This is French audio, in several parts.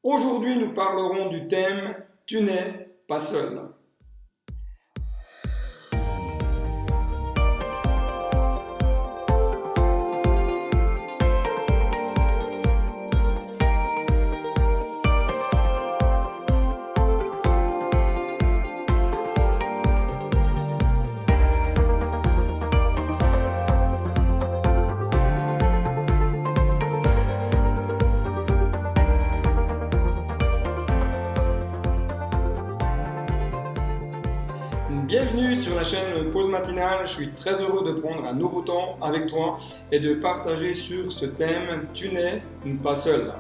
Aujourd'hui, nous parlerons du thème « Tu n'es pas seul ». Bienvenue sur la chaîne Pause Matinale, je suis très heureux de prendre un nouveau temps avec toi et de partager sur ce thème « Tu n'es pas seul ».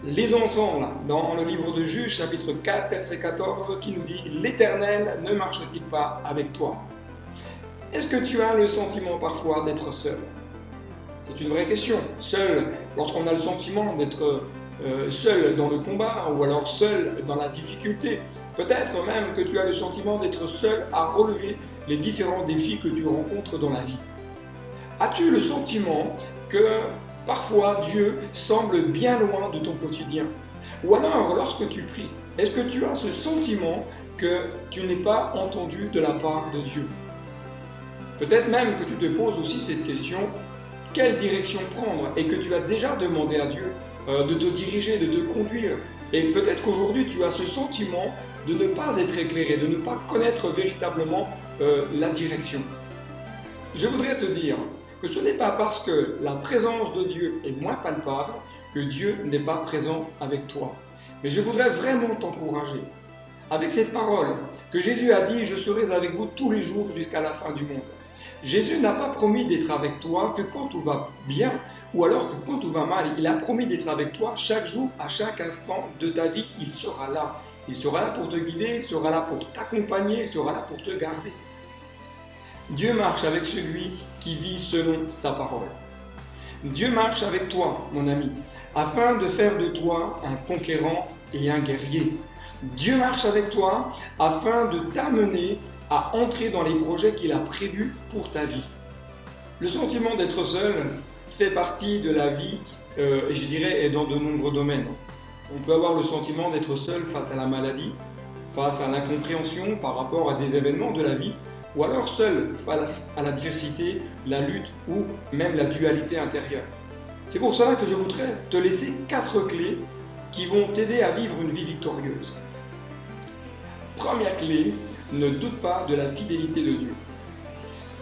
Lisons ensemble dans le livre de Juge, chapitre 4, verset 14, qui nous dit « L'Éternel ne marche-t-il pas avec toi ?» Est-ce que tu as le sentiment parfois d'être seul? C'est une vraie question. Seul, lorsqu'on a le sentiment d'être seul dans le combat ou alors seul dans la difficulté. Peut-être même que tu as le sentiment d'être seul à relever les différents défis que tu rencontres dans la vie. As-tu le sentiment que parfois Dieu semble bien loin de ton quotidien? Ou alors, lorsque tu pries, est-ce que tu as ce sentiment que tu n'es pas entendu de la part de Dieu? Peut-être même que tu te poses aussi cette question, quelle direction prendre, et que tu as déjà demandé à Dieu de te diriger, de te conduire. Et peut-être qu'aujourd'hui tu as ce sentiment de ne pas être éclairé, de ne pas connaître véritablement la direction. Je voudrais te dire que ce n'est pas parce que la présence de Dieu est moins palpable que Dieu n'est pas présent avec toi. Mais je voudrais vraiment t'encourager avec cette parole que Jésus a dit « Je serai avec vous tous les jours jusqu'à la fin du monde ». Jésus n'a pas promis d'être avec toi que quand tout va bien, ou alors que quand tout va mal, il a promis d'être avec toi chaque jour, à chaque instant de ta vie, il sera là. Il sera là pour te guider, il sera là pour t'accompagner, il sera là pour te garder. Dieu marche avec celui qui vit selon sa parole. Dieu marche avec toi, mon ami, afin de faire de toi un conquérant et un guerrier. Dieu marche avec toi afin de t'amener à entrer dans les projets qu'il a prévus pour ta vie. Le sentiment d'être seul fait partie de la vie, et je dirais, dans de nombreux domaines. On peut avoir le sentiment d'être seul face à la maladie, face à l'incompréhension par rapport à des événements de la vie, ou alors seul face à la diversité, la lutte ou même la dualité intérieure. C'est pour cela que je voudrais te laisser 4 clés qui vont t'aider à vivre une vie victorieuse. Première clé, ne doute pas de la fidélité de Dieu.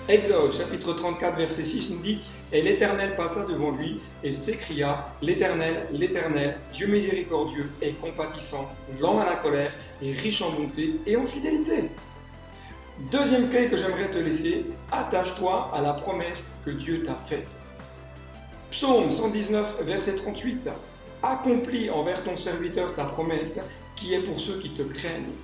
Exode chapitre 34 verset 6 nous dit « Et l'Éternel passa devant lui et s'écria « L'Éternel, l'Éternel, Dieu miséricordieux et compatissant, lent à la colère et riche en bonté et en fidélité. » Deuxième clé que j'aimerais te laisser, attache-toi à la promesse que Dieu t'a faite. Psaume 119 verset 38 « Accomplis envers ton serviteur ta promesse qui est pour ceux qui te craignent. »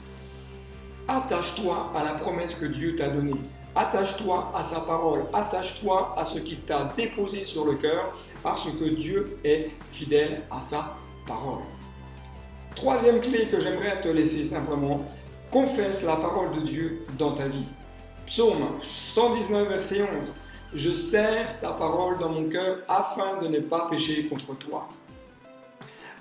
Attache-toi à la promesse que Dieu t'a donnée. Attache-toi à sa parole. Attache-toi à ce qu'il t'a déposé sur le cœur parce que Dieu est fidèle à sa parole. Troisième clé que j'aimerais te laisser simplement, confesse la parole de Dieu dans ta vie. Psaume 119 verset 11. Je serre ta parole dans mon cœur afin de ne pas pécher contre toi.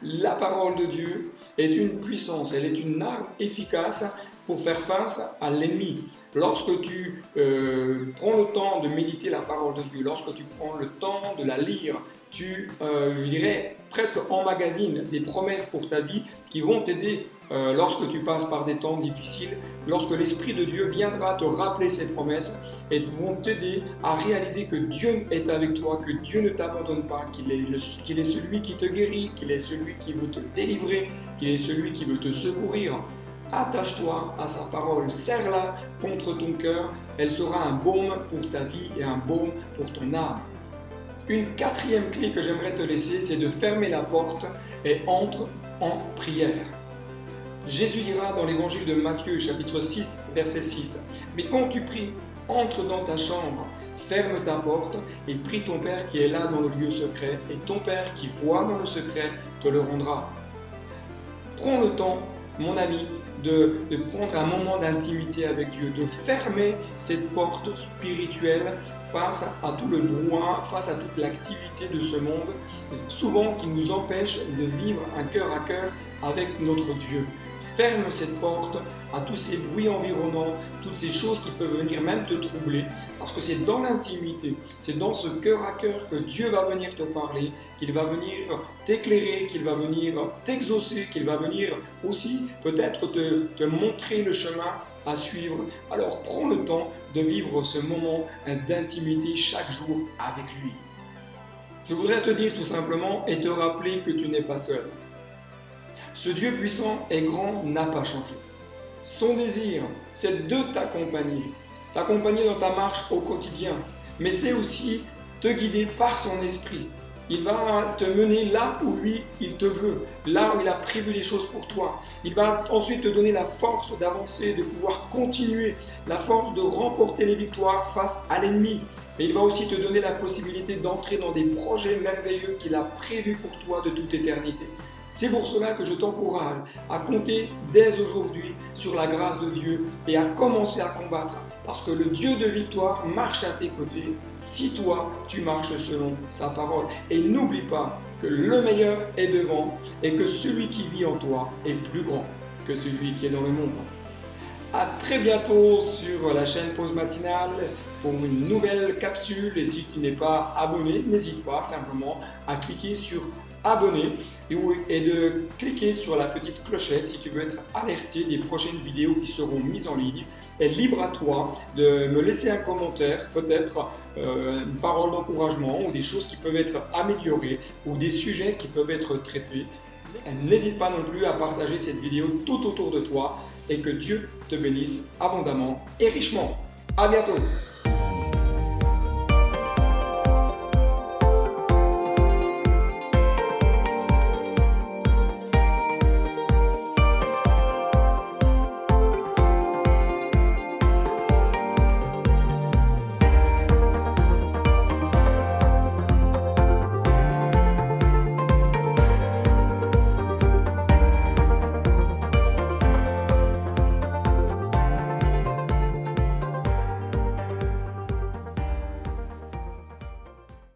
La parole de Dieu est une puissance, elle est une arme efficace pour faire face à l'ennemi. Lorsque tu prends le temps de méditer la parole de Dieu, lorsque tu prends le temps de la lire, tu, je dirais, presque emmagasines des promesses pour ta vie qui vont t'aider lorsque tu passes par des temps difficiles, lorsque l'Esprit de Dieu viendra te rappeler ces promesses et vont t'aider à réaliser que Dieu est avec toi, que Dieu ne t'abandonne pas, qu'il est celui qui te guérit, qu'il est celui qui veut te délivrer, qu'il est celui qui veut te secourir. Attache-toi à sa parole, serre-la contre ton cœur, elle sera un baume pour ta vie et un baume pour ton âme. Une quatrième clé que j'aimerais te laisser, c'est de fermer la porte et entre en prière. Jésus dira dans l'évangile de Matthieu, chapitre 6, verset 6, « Mais quand tu pries, entre dans ta chambre, ferme ta porte et prie ton Père qui est là dans le lieu secret, et ton Père qui voit dans le secret te le rendra. » Prends le temps, mon ami, de prendre un moment d'intimité avec Dieu, de fermer cette porte spirituelle face à tout le droit, face à toute l'activité de ce monde, souvent qui nous empêche de vivre un cœur à cœur avec notre Dieu. Ferme cette porte à tous ces bruits environnants, toutes ces choses qui peuvent venir même te troubler, parce que c'est dans l'intimité, c'est dans ce cœur à cœur que Dieu va venir te parler, qu'il va venir t'éclairer, qu'il va venir t'exaucer, qu'il va venir aussi peut-être te montrer le chemin à suivre. Alors prends le temps de vivre ce moment d'intimité chaque jour avec lui. Je voudrais te dire tout simplement et te rappeler que tu n'es pas seul. Ce Dieu puissant et grand n'a pas changé. Son désir, c'est de t'accompagner dans ta marche au quotidien, mais c'est aussi te guider par son esprit. Il va te mener là où lui, il te veut, là où il a prévu les choses pour toi. Il va ensuite te donner la force d'avancer, de pouvoir continuer, la force de remporter les victoires face à l'ennemi. Et il va aussi te donner la possibilité d'entrer dans des projets merveilleux qu'il a prévus pour toi de toute éternité. C'est pour cela que je t'encourage à compter dès aujourd'hui sur la grâce de Dieu et à commencer à combattre. Parce que le Dieu de victoire marche à tes côtés si toi, tu marches selon sa parole. Et n'oublie pas que le meilleur est devant et que celui qui vit en toi est plus grand que celui qui est dans le monde. À très bientôt sur la chaîne Pause Matinale pour une nouvelle capsule. Et si tu n'es pas abonné, n'hésite pas simplement à cliquer sur abonner et de cliquer sur la petite clochette si tu veux être alerté des prochaines vidéos qui seront mises en ligne. Et libre à toi de me laisser un commentaire, peut-être une parole d'encouragement ou des choses qui peuvent être améliorées ou des sujets qui peuvent être traités. N'hésite pas non plus à partager cette vidéo tout autour de toi et que Dieu te bénisse abondamment et richement. À bientôt!